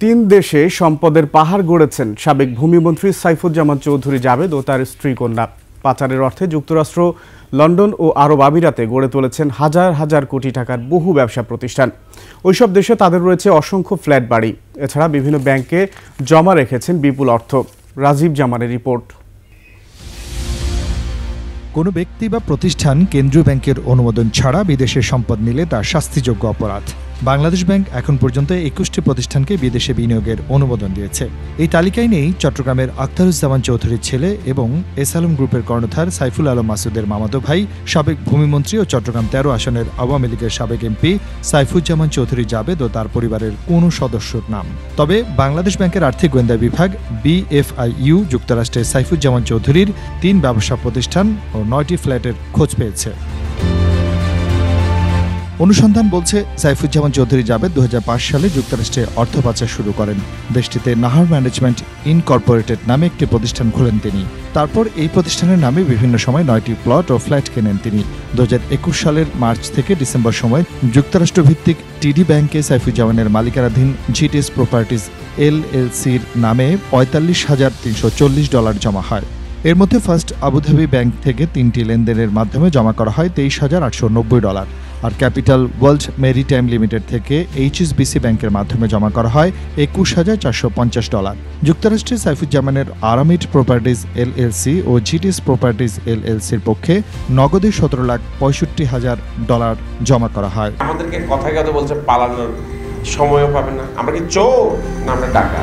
তিন দেশে সম্পদের পাহাড় গড়েছেন সাবেক ভূমিমন্ত্রী সাইফুজ্জামান চৌধুরী জাবেদ ও তার স্ত্রী কন্যা। পাচারের অর্থে যুক্তরাষ্ট্র, লন্ডন ও আরব আমিরাতে গড়ে তুলেছেন হাজার হাজার কোটি টাকার বহু ব্যবসা প্রতিষ্ঠান। ওইসব দেশে তাদের রয়েছে অসংখ্য ফ্ল্যাট বাড়ি। এছাড়া বিভিন্ন ব্যাংকে জমা রেখেছেন বিপুল অর্থ। রাজীব জামানের রিপোর্ট। কোনো ব্যক্তি বা প্রতিষ্ঠান কেন্দ্রীয় ব্যাংকের অনুমোদন ছাড়া বিদেশে সম্পদ নিলে তা শাস্তিযোগ্য অপরাধ। বাংলাদেশ ব্যাংক এখন পর্যন্ত ২১টি প্রতিষ্ঠানকে বিদেশে বিনিয়োগের অনুমোদন দিয়েছে। এই তালিকায় নেই চট্টগ্রামের আখতারুজ্জামান চৌধুরীর ছেলে এবং এসআলম গ্রুপের কর্ণধার সাইফুল আলম মাসুদের মামাতো ভাই, সাবেক ভূমিমন্ত্রী ও চট্টগ্রাম ১৩ আসনের আওয়ামী লীগের সাবেক এমপি সাইফুজ্জামান চৌধুরী জাবেদ ও তার পরিবারের কোনো সদস্যর নাম। তবে বাংলাদেশ ব্যাংকের আর্থিক গোয়েন্দা বিভাগ BFIU যুক্তরাষ্ট্রের সাইফুজ্জামান চৌধুরীর ৩ ব্যবসা প্রতিষ্ঠান ও ৯টি ফ্ল্যাটের খোঁজ পেয়েছে। অনুসন্ধান বলছে, সাইফুজ্জামান চৌধুরী জাবেদ ২০০৫ সালে যুক্তরাষ্ট্রে অর্থ পাচার শুরু করেন। দেশটিতে নাহার ম্যানেজমেন্ট ইনকর্পোরেটেড নামে একটি প্রতিষ্ঠান খোলেন তিনি। তারপর এই প্রতিষ্ঠানের নামে বিভিন্ন সময় 9টি প্লট ও ফ্ল্যাট কেনেন তিনি। ২০২১ সালের মার্চ থেকে ডিসেম্বর সময় যুক্তরাষ্ট্রভিত্তিক TD ব্যাংকে সাইফুজ্জামানের মালিকানাধীন GTS প্রপার্টিজ LLCর নামে $৪৫,৩৪০ জমা হয়। এর মধ্যে ফার্স্ট আবুধাবি ব্যাংক থেকে ৩টি লেনদেনের মাধ্যমে জমা করা হয় $২৩,৮৯০। আর ক্যাপিটাল ওয়ার্ল্ড মেরিটাইম লিমিটেড থেকে HSBC ব্যাংকের মাধ্যমে জমা করা হয় $২১,৪৫০। যুক্তরাষ্ট্রে সাইফুজ্জামানের আরামিড প্রপার্টিজ LLC ও GTS প্রপার্টিজ LLCর পক্ষে নগদে $১৭,৬৫,০০০ জমা করা হয়। আমাদেরকে কথা বলছে পালানোর সময়ও পাবে না, আমরা কি চোর না আমরা টাকা।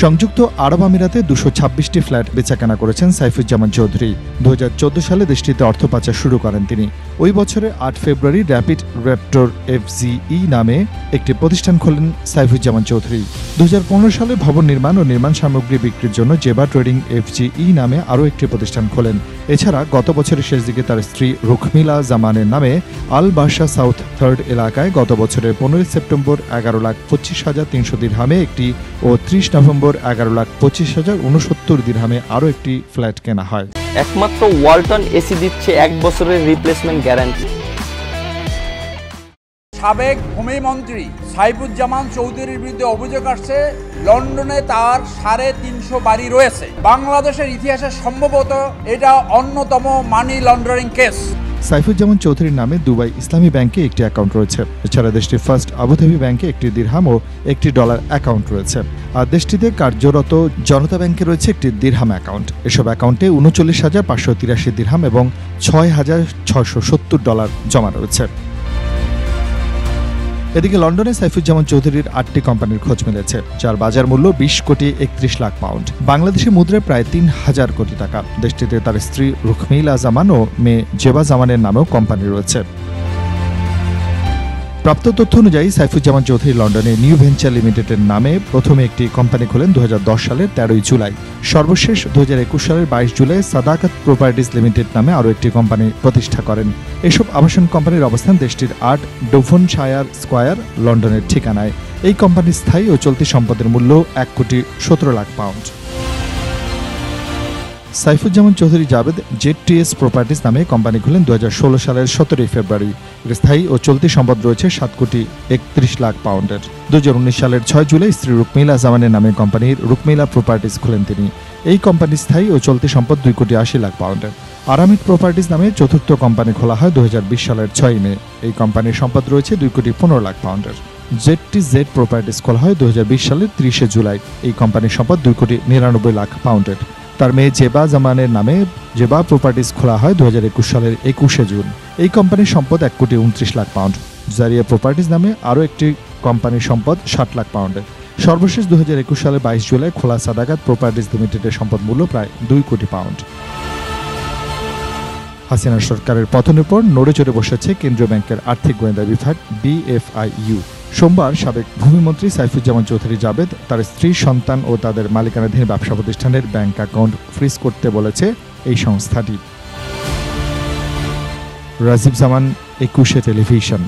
সংযুক্ত আরব আমিরাতে ২২৬টি ফ্ল্যাট বেচাকেনা করেছেন সাইফুজ্জামান চৌধুরী। ২০১৪ সালে দেশটিতে অর্থ পাচার শুরু করেন তিনি। ওই বছরের ৮ ফেব্রুয়ারি র্যাপিড র্যাপটর FZE নামে একটি প্রতিষ্ঠান খোলেন সাইফুজ্জামান চৌধুরী। ২০১৫ সালে ভবন নির্মাণ ও নির্মাণ সামগ্রী বিক্রির জন্য জেবা ট্রেডিং FGE নামে আরও একটি প্রতিষ্ঠান খোলেন। এছাড়া গত বছরের শেষ দিকে তার স্ত্রী রুখমিলা জামানের নামে আল বাসা সাউথ 3rd এলাকায় গত বছরের 15 সেপ্টেম্বর ১১,২৫,৩০০ দিরহামে একটি ও ৩০ নভেম্বর ১১,২৫,০৬৯ দিরহামে আরও একটি ফ্ল্যাট কেনা হয়। একমাত্র ওয়ালটন এসি দিচ্ছে ১ বছরের রিপ্লেসমেন্ট গ্যারান্টি। সাবেক ভূমিমন্ত্রী সাইফুজ্জামান চৌধুরীর বিরুদ্ধে অভিযোগ আসছে লন্ডনে তার ৩৫০ বাড়ি রয়েছে। বাংলাদেশের ইতিহাসে সম্ভবত এটা অন্যতম মানি লন্ডারিং কেস। সাইফুজ্জামান চৌধুরীর নামে দুবাই ইসলামী ব্যাংকে একটি অ্যাকাউন্ট রয়েছে। এছাড়া দেশটির ফার্স্ট আবুধাবি ব্যাংকে একটি দিরহাম ও একটি ডলার অ্যাকাউন্ট রয়েছে। আর দেশটিতে কার্যরত জনতা ব্যাংকে রয়েছে একটি দিরহাম অ্যাকাউন্ট। এসব অ্যাকাউন্টে ৩৯,৫৮৩ দিরহাম এবং $৬,৬৭০ জমা রয়েছে। এদিকে লন্ডনে সাইফুজ্জামান চৌধুরীর 8টি কোম্পানির খোঁজ মিলেছে, যার বাজার মূল্য 20,31,00,000 বাংলাদেশি মুদ্রায় প্রায় ৩,০০০ কোটি টাকা। দেশটিতে তার স্ত্রী রুখমিলা জামান ও মেয়ে জেবা জামানের নামেও কোম্পানি রয়েছে। প্রাপ্ত তথ্য অনুযায়ী সাইফুজ্জামান চৌধুরী লন্ডনে নিউ ভেঞ্চার লিমিটেডের নামে প্রথমে একটি কোম্পানি খোলেন ২০১০ সালের 13 জুলাই। সর্বশেষ ২০২১ সালের 22 জুলাই সাদাকাত প্রপার্টিজ লিমিটেড নামে আরও একটি কোম্পানি প্রতিষ্ঠা করেন। এসব আবাসন কোম্পানির অবস্থান দেশটির ৮ ডোভনশায়ার স্কয়ার লন্ডনের ঠিকানায়। এই কোম্পানির স্থায়ী ও চলতি সম্পদের মূল্য £১,১৭,০০,০০০। সাইফুজ্জামান চৌধুরী জাবেদ ZTS প্রপার্টিজ নামে কোম্পানি খুলেন ২০১৬ সালের ১৭ ফেব্রুয়ারি। স্থায়ী ও চলতি সম্পদ রয়েছে £7,৩১,০০,০০০। ২০১৯ সালের ৬ জুলাই স্ত্রী রুখমিলা জামানের নামে কোম্পানির রুখমিলা প্রপার্টিজ খুলেন তিনি। এই কোম্পানির স্থায়ী ও চলতি সম্পদ £2,৮০,০০,০০০। আরামিড প্রপার্টিজ নামে চতুর্থ কোম্পানি খোলা হয় ২০২০ সালের ৬ মে। এই কোম্পানির সম্পদ রয়েছে £2,১৫,০০,০০০। ZTZ প্রপার্টিজ খোলা হয় ২০২০ সালের ৩০ জুলাই। এই কোম্পানির সম্পদ £2,৯৯,০০,০০০। তার মেয়ে জেবা জামানের নামে জেবা প্রপার্টিজ খোলা হয় ২০২১ সালের ২১ জুন। এই কোম্পানির সম্পদ £1,২৯,০০,০০০। জারিয়া প্রপার্টিজ নামে আরও একটি কোম্পানির সম্পদ £60,০০,০০০। সর্বশেষ ২০২১ সালের ২২ জুলাই খোলা সাদাকাত প্রপার্টিজ লিমিটেডের সম্পদ মূল্য প্রায় £2,০০,০০,০০০। হাসিনা সরকারের পতনের পর নড়ে চড়ে বসেছে কেন্দ্রীয় ব্যাংকের আর্থিক গোয়েন্দা বিভাগ BFIU। সোমবার সাবেক ভূমিমন্ত্রী সাইফুজ্জামান চৌধুরী জাবেদ তার স্ত্রী, সন্তান ও তাদের মালিকানাধীন ব্যবসা প্রতিষ্ঠানের ব্যাংক অ্যাকাউন্ট ফ্রিজ করতে বলেছে এই সংস্থাটি। রাজীব জামান, ২১ টেলিভিশন।